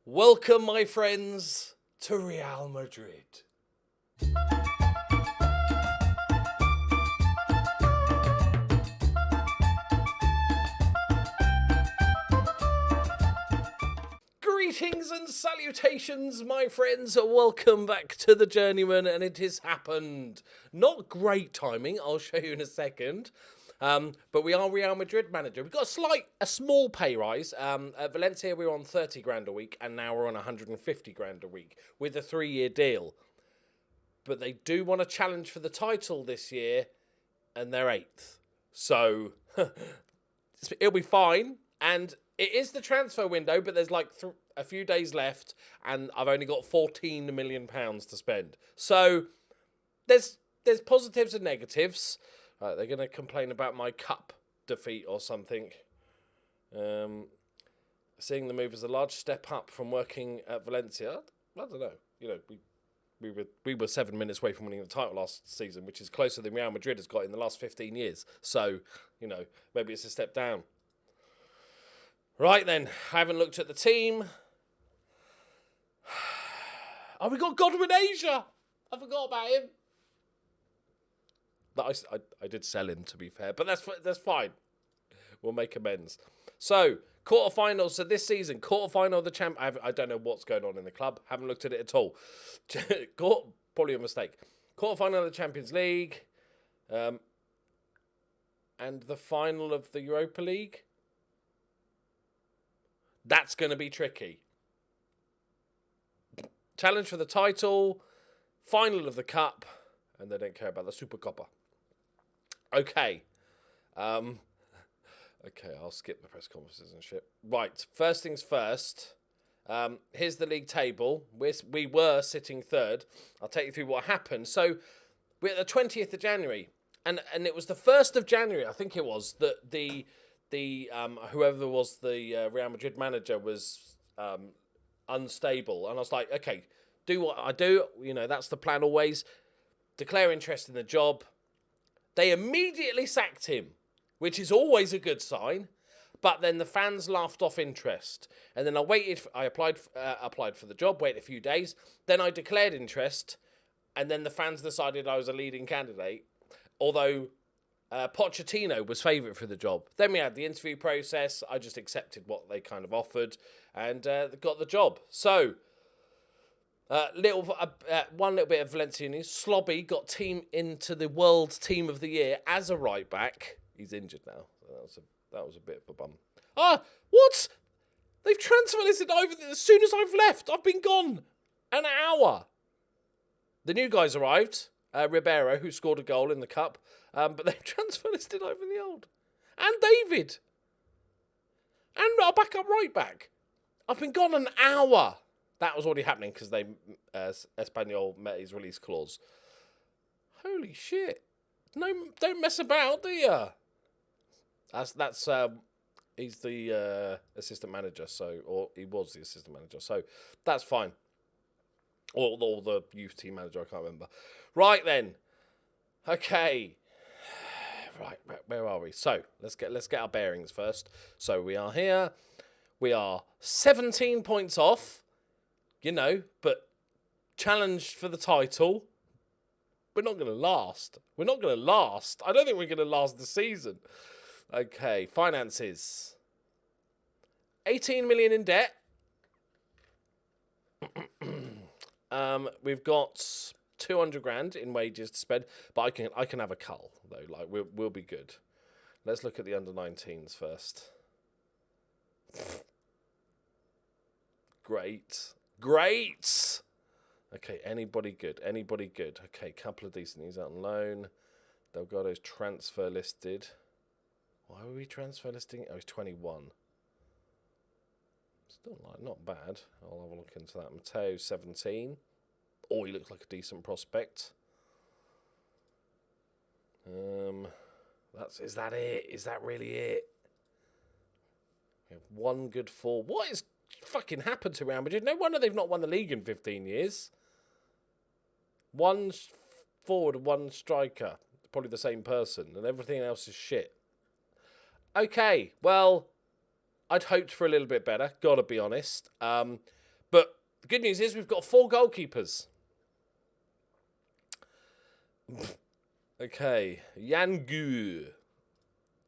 Welcome, my friends, to Real Madrid. Greetings and salutations, my friends. Welcome back to the Journeyman, and it has happened. Not great timing, I'll show you in a second. But we are Real Madrid manager. We've got a small pay rise. At Valencia, we were on 30 grand a week, and now we're on 150 grand a week with a 3-year deal. But they do want a challenge for the title this year, and they're 8th. So it'll be fine. And it is the transfer window, but there's like a few days left, and I've only got £14 million to spend. So there's positives and negatives. Right, they're going to complain about my cup defeat or something. Seeing the move as a large step up from working at Valencia. I don't know. You know, we were 7 minutes away from winning the title last season, which is closer than Real Madrid has got in the last 15 years. So, you know, maybe it's a step down. Right then, I haven't looked at the team. Oh, we got Godwin Asia. I forgot about him. I did sell him, to be fair, but that's fine. We'll make amends. So, quarterfinals. So this season, quarterfinal of the champ. I don't know what's going on in the club. Haven't looked at it at all. Probably a mistake. Quarterfinal of the Champions League, and the final of the Europa League. That's going to be tricky. Challenge for the title, final of the cup, and they don't care about the Supercopa. Okay. Okay, I'll skip the press conferences and shit. Right, first things first. Here's the league table. We were sitting third. I'll take you through what happened. So, we're at the 20th of January. And it was the 1st of January, I think it was, that the whoever was the Real Madrid manager was unstable. And I was like, okay, do what I do. You know, that's the plan always. Declare interest in the job. They immediately sacked him, which is always a good sign. But then the fans laughed off interest. And then I applied for the job, waited a few days. Then I declared interest. And then the fans decided I was a leading candidate. Although Pochettino was favourite for the job. Then we had the interview process. I just accepted what they kind of offered and got the job. So, one little bit of Valencia news. Slobby got team into the World Team of the Year as a right back. He's injured now. So that was a bit of a bum. Ah, what? They've transfer listed over as soon as I've left. I've been gone an hour. The new guys arrived. Ribeiro, who scored a goal in the cup. But they've transfer listed over the old. And David. And our backup right back. I've been gone an hour. That was already happening because Espanyol met his release clause. Holy shit. No, don't mess about, do you? He's the assistant manager, or he was the assistant manager, so that's fine. Or the youth team manager, I can't remember. Right then. Okay. Right, where are we? So, let's get our bearings first. So, we are here. We are 17 points off. You know, but challenged for the title. We're not going to last. We're not going to last. I don't think we're going to last the season. Okay, finances. 18 million in debt. We've got 200 grand in wages to spend, but I can have a cull though. Like we'll be good. Let's look at the under-19s first. Great. Okay, anybody good? Okay, couple of decent. He's out on loan. Delgado's transfer listed. Why were we transfer listing? Oh, he's 21. Still not bad. I'll have a look into that. Mateo, 17. Oh, he looks like a decent prospect. Is that it? Is that really it? We have one good four. What is fucking happened to Real Madrid? No wonder they've not won the league in 15 years. One forward, one striker. Probably the same person. And everything else is shit. Okay, well, I'd hoped for a little bit better. Gotta be honest. But the good news is we've got 4 goalkeepers. Okay, Yangu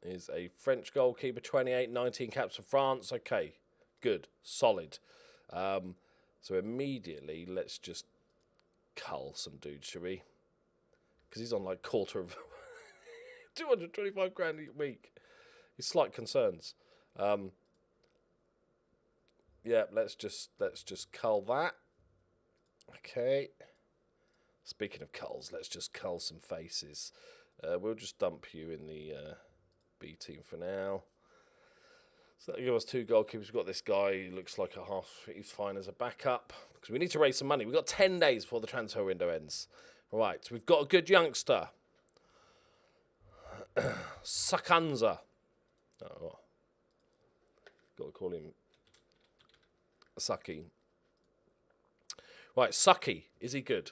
is a French goalkeeper, 28, 19 caps for France. Okay, good, solid. So immediately, let's just cull some dudes, shall we? Because he's on like quarter of 225 grand a week. He's slight concerns. Yeah, let's just cull that. Okay. Speaking of culls, let's just cull some faces. We'll just dump you in the B team for now. So that'll give us 2 goalkeepers. We've got this guy who looks like a half. He's fine as a backup. Because we need to raise some money. We've got 10 days before the transfer window ends. Right, we've got a good youngster. Sakanza. Oh, got to call him Sucky. Right, Sucky. Is he good?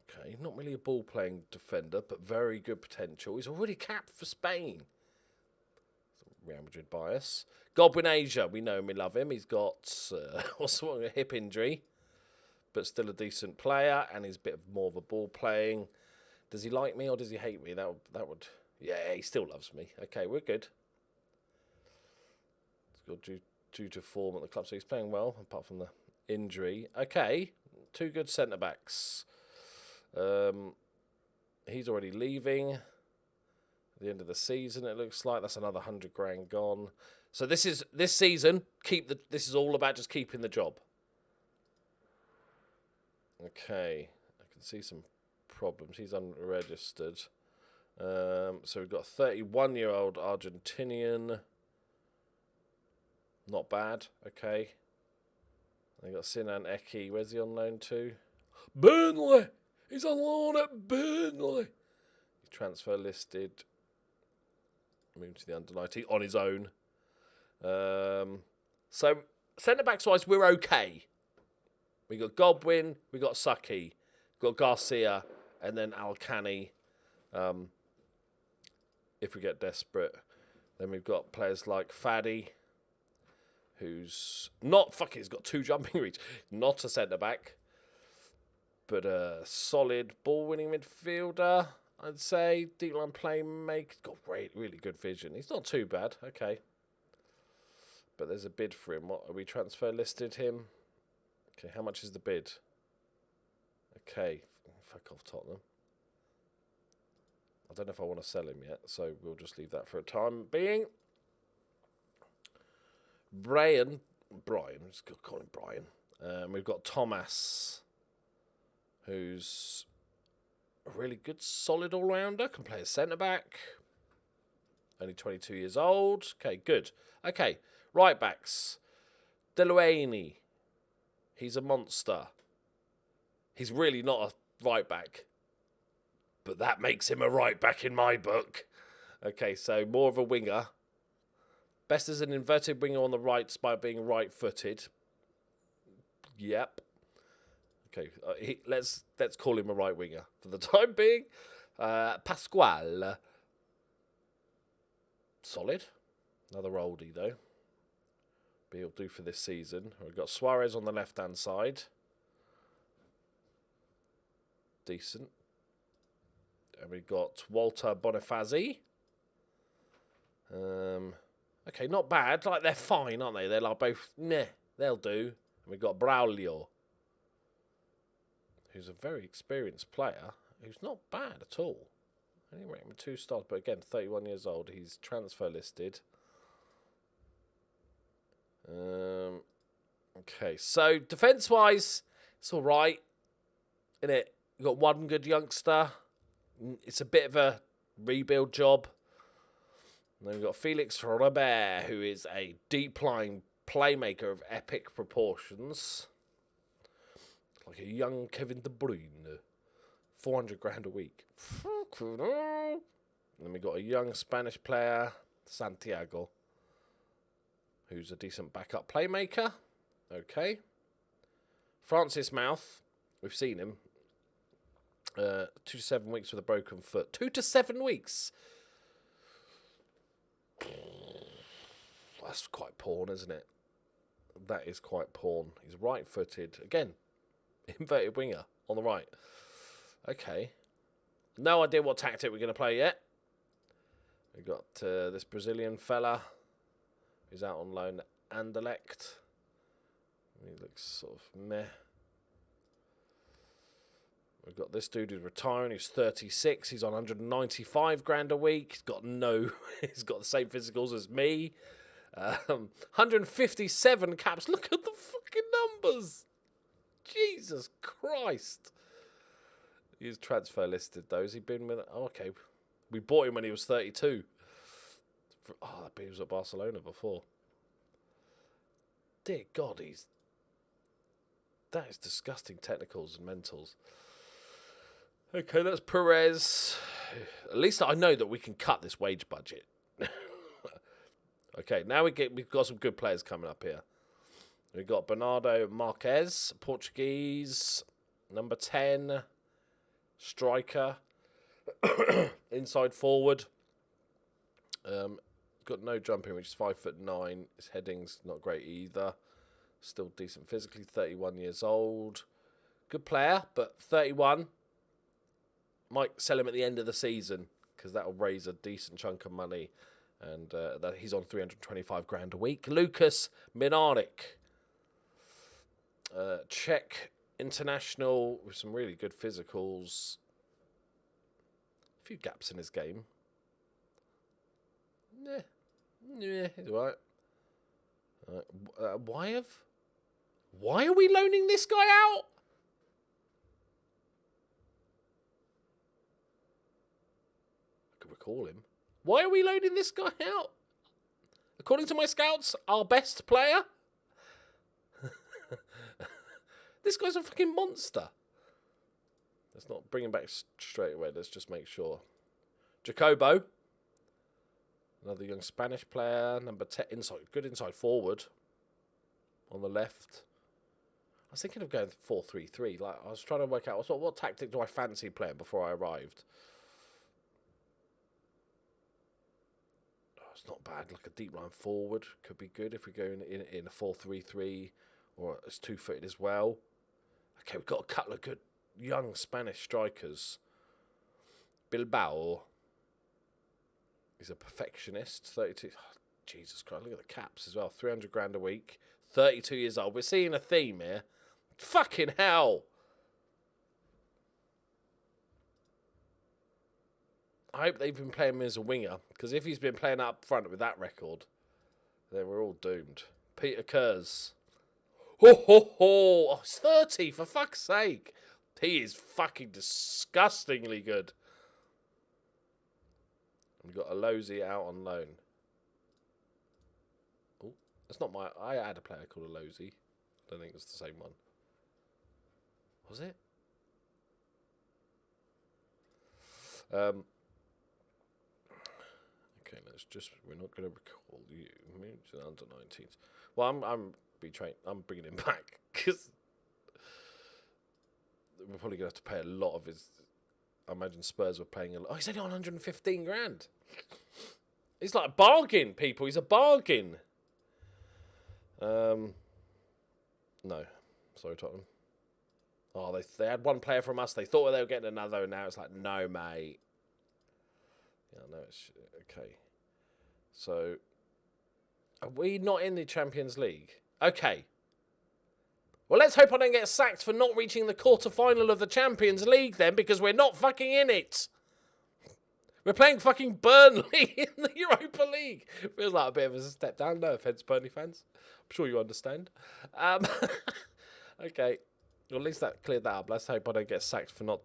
Okay, not really a ball-playing defender, but very good potential. He's already capped for Spain. Real Madrid bias. Godwin Asia, we know him, we love him. He's got a hip injury, but still a decent player, and he's a bit more of a ball-playing. Does he like me or does he hate me? That would... Yeah, he still loves me. Okay, we're good. He's got due to form at the club, so he's playing well, apart from the injury. Okay, 2 good centre-backs. He's already leaving at the end of the season, it looks like. That's another 100 grand gone. So this season, this is all about just keeping the job. Okay, I can see some problems. He's unregistered. So we've got a 31-year-old Argentinian. Not bad. Okay. They got Sinan Eki. Where's he on loan to? Burnley. He's on loan at Burnley. He's transfer listed. Moved to the under-19 on his own. So centre-backs wise, we're okay. We got Godwin. We got Sucky. Got Garcia, and then Alcani. If we get desperate, then we've got players like Faddy, who's not he's got 2 jumping reach, not a centre back, but a solid ball winning midfielder, I'd say. Deep line playmaker, got really good vision. He's not too bad, okay. But there's a bid for him. What are we transfer listed him? Okay, how much is the bid? Okay, fuck off Tottenham. I don't know if I want to sell him yet, so we'll just leave that for a time being. Brian, let's call him Brian. We've got Thomas, who's a really good, solid all-rounder. Can play as centre-back. Only 22 years old. Okay, good. Okay, right-backs. Delaney. He's a monster. He's really not a right-back. But that makes him a right-back in my book. Okay, so more of a winger. Best as an inverted winger on the right despite being right-footed. Yep. Okay, let's call him a right winger for the time being. Pascual. Solid. Another oldie, though. But he'll do for this season. We've got Suarez on the left-hand side. Decent. And we've got Walter Bonifazi. Okay, not bad. Like, they're fine, aren't they? They're like both, meh, they'll do. And we've got Braulio, who's a very experienced player, who's not bad at all. I only rate him 2 stars, but again, 31 years old. He's transfer listed. Okay, so defence-wise, it's all right, isn't it? You've got 1 good youngster. It's a bit of a rebuild job. And then we've got Felix Robert, who is a deep-lying playmaker of epic proportions. Like a young Kevin De Bruyne. 400 grand a week. And then we've got a young Spanish player, Santiago, who's a decent backup playmaker. Okay. Francis Mouth, we've seen him. 2 to 7 weeks with a broken foot. 2 to 7 weeks. That's quite porn, isn't it? That is quite porn. He's right-footed. Again, inverted winger on the right. Okay. No idea what tactic we're going to play yet. We've got this Brazilian fella who's out on loan, Anderlecht. He looks sort of meh. We've got this dude who's retiring. He's 36. He's on 195 grand a week. He's got the same physicals as me. 157 caps. Look at the fucking numbers. Jesus Christ. He's transfer listed though. Has he been with... Oh, okay. We bought him when he was 32. He was at Barcelona before. Dear God, that is disgusting technicals and mentals. Okay, that's Perez. At least I know that we can cut this wage budget. Okay, now we've got some good players coming up here. We've got Bernardo Marquez, Portuguese, number 10, striker, inside forward. Got no jumping, which is 5'9". His heading's not great either. Still decent physically, 31 years old. Good player, but 31. Might sell him at the end of the season because that'll raise a decent chunk of money. And that he's on 325 grand a week. Lucas Minarik, Czech international with some really good physicals. A few gaps in his game. Yeah, he's all right. Why are we loaning this guy out? I could recall him. Why are we loaning this guy out? According to my scouts, our best player. This guy's a fucking monster. Let's not bring him back straight away. Let's just make sure. Jacobo. Another young Spanish player. Number 10. Good inside forward. On the left. I was thinking of going 4-3-3. I was trying to work out what tactic do I fancy playing before I arrived. It's not bad. Like a deep line forward could be good if we go in a 4-3-3 or it's 2-footed as well. Okay, we've got a couple of good young Spanish strikers. Bilbao. He's a perfectionist. 32. Oh, Jesus Christ, look at the caps as well. 300 grand a week. 32 years old. We're seeing a theme here. Fucking hell. I hope they've been playing him as a winger, because if he's been playing up front with that record, then we're all doomed. Peter Kurz. Ho, ho, ho. Oh, it's 30, for fuck's sake. He is fucking disgustingly good. We've got Alozi out on loan. Oh, that's not my... I had a player called Alozi. I don't think it was the same one. Was it? Okay, we're not going to recall you. Under 19s. Well, I'm bringing him back because we're probably going to have to pay a lot of his. I imagine Spurs were paying a lot. Oh, he's only on 115 grand. He's like a bargain, people. He's a bargain. No, sorry, Tottenham. Oh, they had one player from us. They thought they were getting another, and now it's like, no, mate. Yeah, no, it's okay. So, are we not in the Champions League? Okay. Well, let's hope I don't get sacked for not reaching the quarter-final of the Champions League then, because we're not fucking in it. We're playing fucking Burnley in the Europa League. Feels like a bit of a step down. No offence, Burnley fans. I'm sure you understand. Okay. Well, at least that cleared that up. Let's hope I don't get sacked for not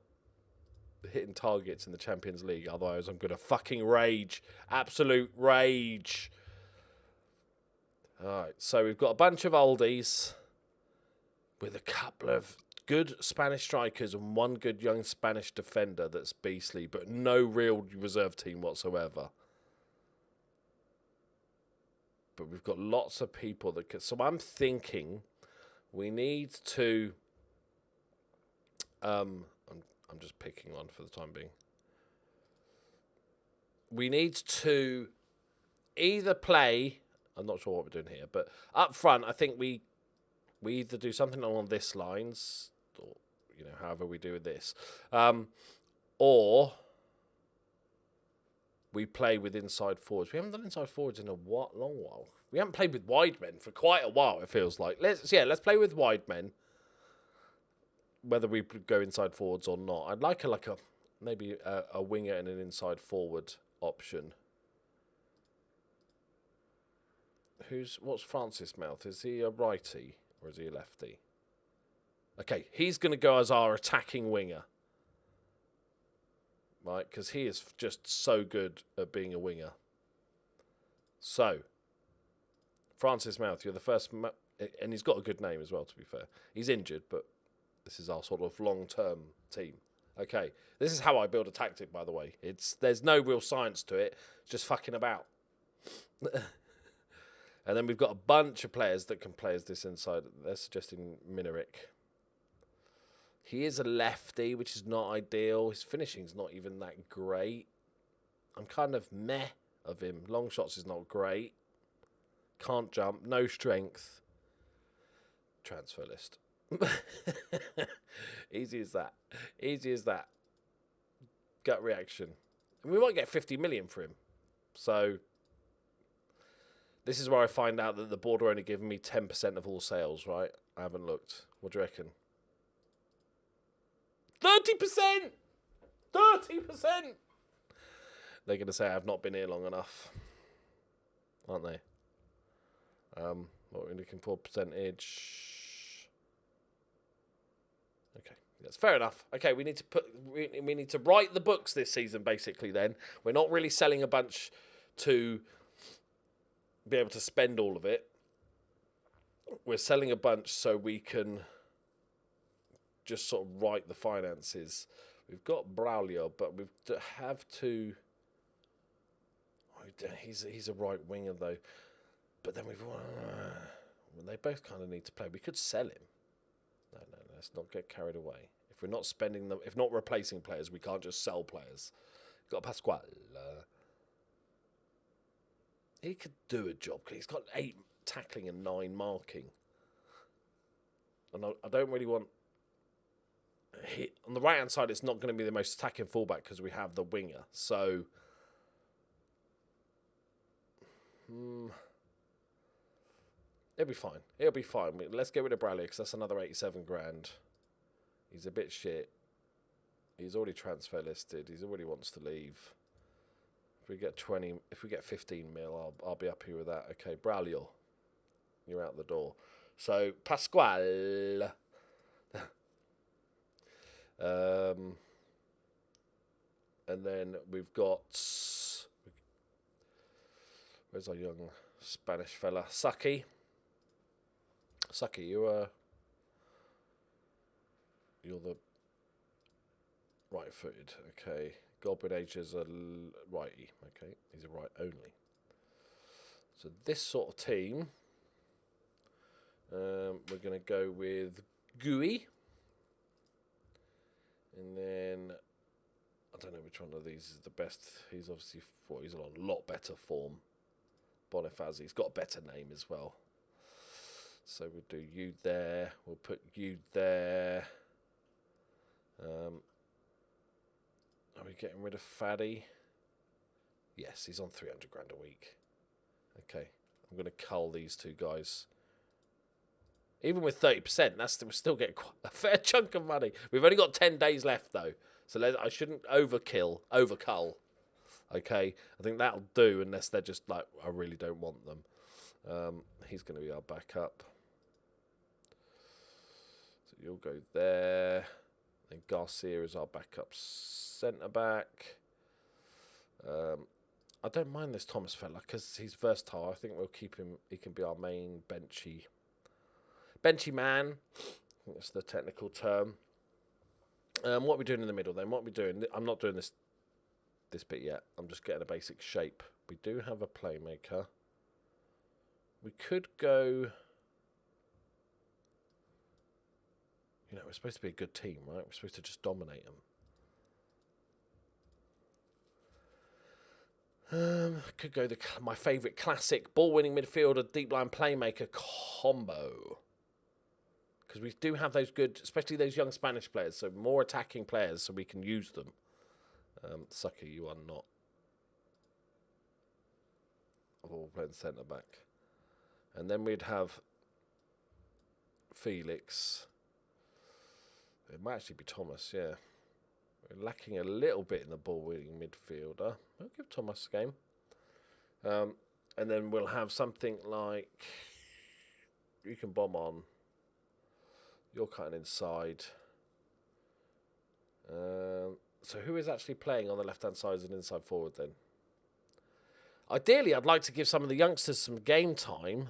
hitting targets in the Champions League. Otherwise, I'm going to fucking rage. Absolute rage. All right. So we've got a bunch of oldies with a couple of good Spanish strikers and one good young Spanish defender that's beastly, but no real reserve team whatsoever. But we've got lots of people that can... So I'm thinking we need to... I'm just picking one for the time being. We need to either play I'm not sure what we're doing here. But up front, I think we either do something along this lines, or, you know, however we do with this, or we play with inside forwards. We haven't done inside forwards in a long while. We haven't played with wide men for quite a while, it feels like. Let's play with wide men, whether we go inside forwards or not. I'd like maybe a winger and an inside forward option. What's Francis Mouth? Is he a righty or is he a lefty? Okay, he's going to go as our attacking winger. Right, because he is just so good at being a winger. So, Francis Mouth, you're the first... and he's got a good name as well, to be fair. He's injured, but this is our sort of long-term team. Okay, this is how I build a tactic, by the way. There's no real science to it. It's just fucking about. And then we've got a bunch of players that can play as this inside. They're suggesting Minarik. He is a lefty, which is not ideal. His finishing's not even that great. I'm kind of meh of him. Long shots is not great. Can't jump. No strength. Transfer list. Easy as that. Easy as that. Gut reaction. And we might get 50 million for him. So, this is where I find out that the board are only giving me 10% of all sales, right? I haven't looked. What do you reckon? 30%! 30%! They're going to say I've not been here long enough. Aren't they? What are we looking for? Percentage. Okay, that's fair enough. Okay, we need to write the books this season, basically, then. We're not really selling a bunch to be able to spend all of it. We're selling a bunch so we can just sort of write the finances. We've got Braulio, but we have to... He's a right winger, though. But then they both kind of need to play. We could sell him. No, let's not get carried away. If we're not spending them, if not replacing players, we can't just sell players. We've got Pasquale. He could do a job. He's got 8 tackling and 9 marking. And I don't really want... on the right-hand side, it's not going to be the most attacking fullback because we have the winger. So... it'll be fine. It'll be fine. Let's get rid of Bradley because that's another 87 grand. He's a bit shit. He's already transfer listed. He already wants to leave. If we get 20, if we get 15 mil, I'll be happy with that. Okay, Braulio, you're out the door. So Pasquale. And then we've got, where's our young Spanish fella? Saki, you're the right-footed. Okay. Goblin Age is a righty. Okay. He's a right only. So this sort of team, we're going to go with Gui. And then, I don't know which one of these is the best. He's obviously, he's on a lot better form. Bonifazi's got a better name as well. So we'll do you there. We'll put you there. Are we getting rid of Faddy? Yes, he's on 300 grand a week. Okay, I'm going to cull these two guys. Even with 30%, we're still getting quite a fair chunk of money. We've only got 10 days left, though. So I shouldn't overcull. Okay, I think that'll do unless they're just like, I really don't want them. He's going to be our backup. So you'll go there. And Garcia is our backup centre-back. I don't mind this Thomas fella because he's versatile. I think we'll keep him. He can be our main benchy man. I think that's the technical term. What are we doing in the middle then? What are we doing? I'm not doing this bit yet. I'm just getting a basic shape. We do have a playmaker. We could go... You know, we're supposed to be a good team, right? We're supposed to just dominate them. Could go my favourite classic ball-winning midfielder, deep line playmaker combo. Because we do have those good, especially those young Spanish players, so more attacking players, so we can use them. Sucker, you are not. I've all playing centre back. And then we'd have Felix. It might actually be Thomas, yeah. We're lacking a little bit in the ball-winning midfielder. I'll give Thomas a game. And then we'll have something like... You can bomb on. You're cutting inside. So who is actually playing on the left-hand side as an inside forward then? Ideally, I'd like to give some of the youngsters some game time.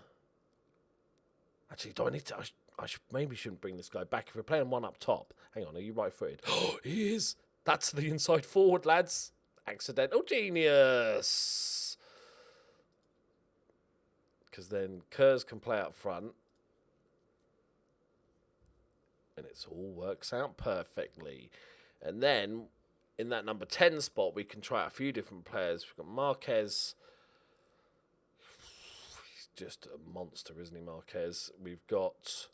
Actually, do I need to... I maybe shouldn't bring this guy back. If we're playing one up top... Hang on, are you right-footed? Oh, he is! That's the inside forward, lads. Accidental genius. Because then Kurz can play up front. And it all works out perfectly. And then, in that number 10 spot, we can try out a few different players. We've got Marquez. He's just a monster, isn't he, Marquez? We've got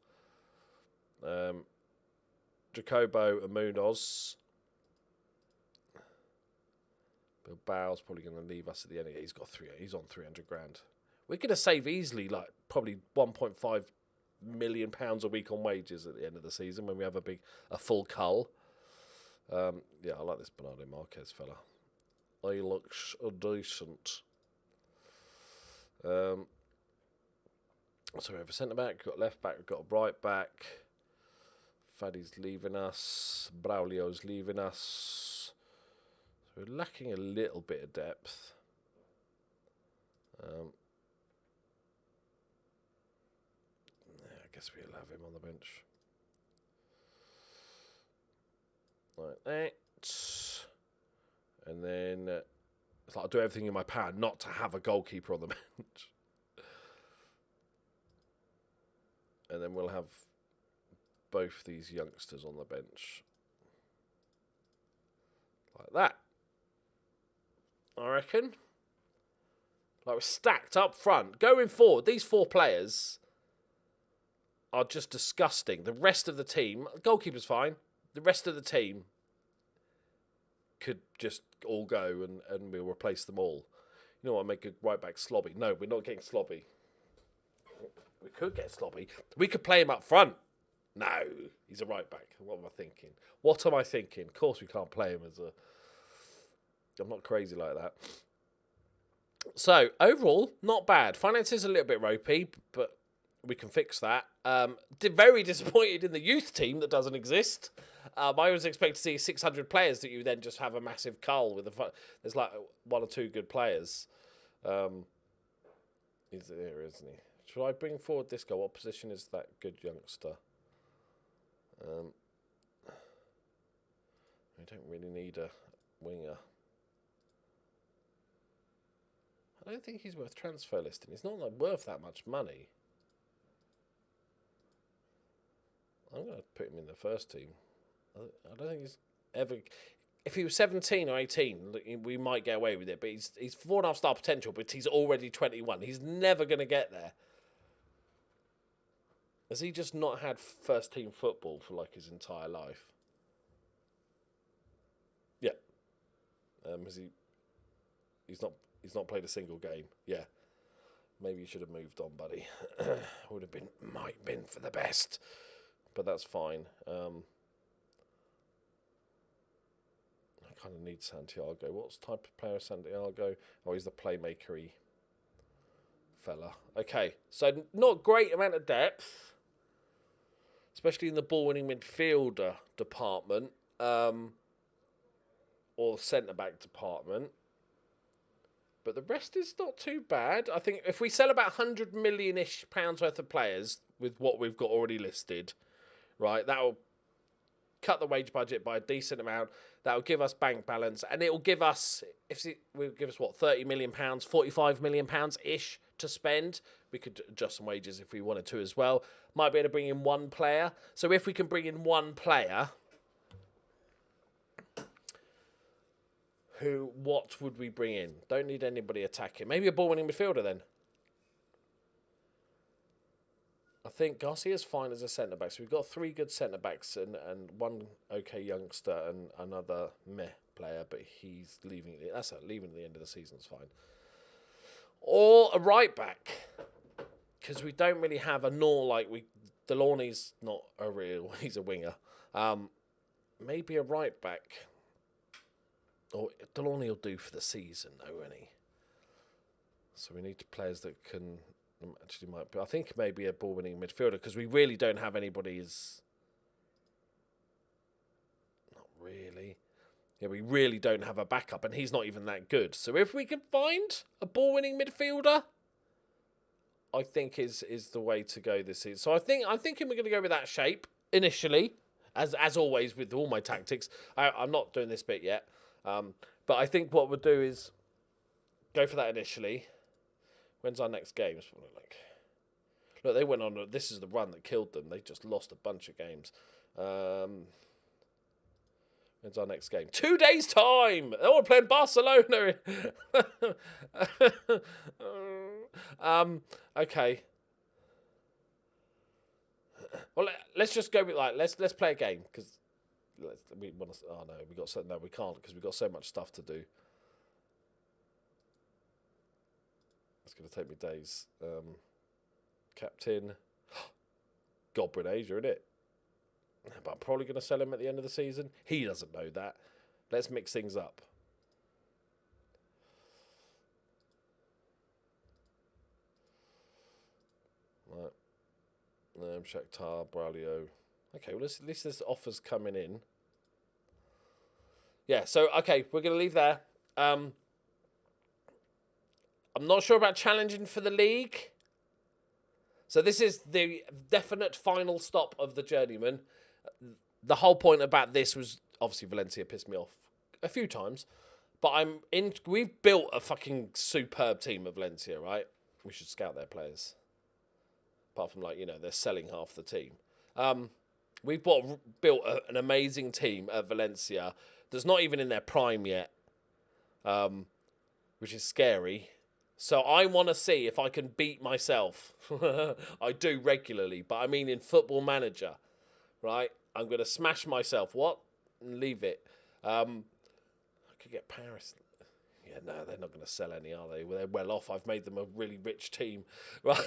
Jacobo and Munoz. Bilbao's probably going to leave us at the end. He's on 300 grand. We're going to save easily, like, probably 1.5 million pounds a week on wages at the end of the season when we have a full cull. Yeah, I like this Bernardo Marquez fella. He looks decent. So we have a centre back, we've got left back, we've got a right back. Fadi's leaving us. Braulio's leaving us. So we're lacking a little bit of depth. I guess we'll have him on the bench. Like that. And then it's like I'll do everything in my power not to have a goalkeeper on the bench. And then we'll have both these youngsters on the bench. Like that. I reckon. Like we're stacked up front. Going forward, these four players are just disgusting. The rest of the team, goalkeeper's fine. The rest of the team could just all go and we'll replace them all. You know what, make a right back Slobby. No, we're not getting Slobby. We could get Slobby. We could play him up front. No, he's a right back. What am I thinking? What am I thinking? Of course we can't play him as a... I'm not crazy like that. So, overall, not bad. Finances a little bit ropey, but we can fix that. Very disappointed in the youth team that doesn't exist. I was expecting to see 600 players that you then just have a massive cull with there's like one or two good players. He's there, isn't he? Should I bring forward this guy? What position is that good youngster? We don't really need a winger. I don't think he's worth transfer listing. He's not like worth that much money. I'm going to put him in the first team. I don't think he's ever... If he was 17 or 18, we might get away with it. But he's 4.5 star potential, but he's already 21. He's never going to get there. Has he just not had first team football for like his entire life? Yeah. Has he? He's not played a single game. Yeah. Maybe you should have moved on, buddy. Might have been for the best. But that's fine. I kind of need Santiago. What type of player is Santiago? Oh, he's the playmaker-y fella. Okay, so not great amount of depth, especially in the ball-winning midfielder department, or centre-back department. But the rest is not too bad. I think if we sell about 100 million-ish pounds worth of players with what we've got already listed, right, that will cut the wage budget by a decent amount. That will give us bank balance, and it will give us, what, 30 million pounds, 45 million pounds ish to spend. We could adjust some wages if we wanted to as well. Might be able to bring in one player. So if we can bring in one player What would we bring in? Don't need anybody attacking. Maybe a ball-winning midfielder then. I think Garcia's fine as a centre-back. So we've got 3 good centre-backs and one okay youngster and another meh player, but he's leaving. That's leaving at the end of the season is fine. Or a right-back, because we don't really have a Delaunay's not a real. He's a winger. Maybe a right-back. Or Delaunay will do for the season, though, won't he? So we need players that can actually might be. I think maybe a ball-winning midfielder because we really don't have anybody as. Not really. Yeah, we really don't have a backup, and he's not even that good. So if we can find a ball-winning midfielder, I think is the way to go this season. So I'm thinking we're going to go with that shape initially, as always with all my tactics. I'm not doing this bit yet. But I think what we'll do is go for that initially. When's our next game? Look, they went on. This is the run that killed them. They just lost a bunch of games. When's our next game? 2 days' time. Oh, we're playing Barcelona. Okay. Well, let's just go with let's play a game because. We want to. Oh no, we can't because we've got so much stuff to do. It's going to take me days. Captain, Godwin Asia, isn't it? But I'm probably going to sell him at the end of the season. He doesn't know that. Let's mix things up. Right. Shakhtar, Braulio. Okay, well, at least this offer's coming in. Yeah, so, okay, we're going to leave there. I'm not sure about challenging for the league. So this is the definite final stop of the Journeyman. The whole point about this was, obviously, Valencia pissed me off a few times. But we've built a fucking superb team of Valencia, right? We should scout their players. Apart from, they're selling half the team. We've built an amazing team at Valencia that's not even in their prime yet, which is scary. So I want to see if I can beat myself. I do regularly, but I mean in Football Manager, right? I'm going to smash myself. What? And leave it. I could get Paris. Yeah, no, they're not going to sell any, are they? Well, they're well off. I've made them a really rich team. Right?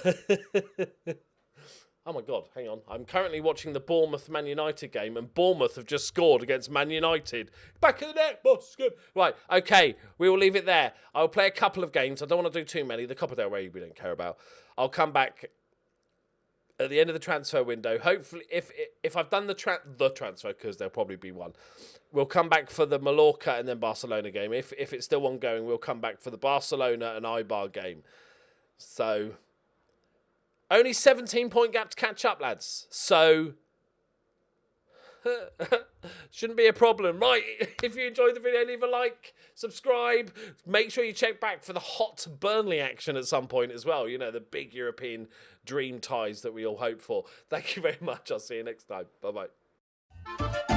Oh, my God, hang on. I'm currently watching the Bournemouth-Man United game, and Bournemouth have just scored against Man United. Back of the net, boss. Good. Right, okay, we will leave it there. I'll play a couple of games. I don't want to do too many. The Copa del Rey we don't care about. I'll come back at the end of the transfer window. Hopefully, if I've done the transfer, because there'll probably be one, we'll come back for the Mallorca and then Barcelona game. If it's still ongoing, we'll come back for the Barcelona and Eibar game. So... only 17-point gap to catch up, lads. So, shouldn't be a problem. Right, if you enjoyed the video, leave a like, subscribe. Make sure you check back for the hot Burnley action at some point as well. You know, the big European dream ties that we all hope for. Thank you very much. I'll see you next time. Bye-bye.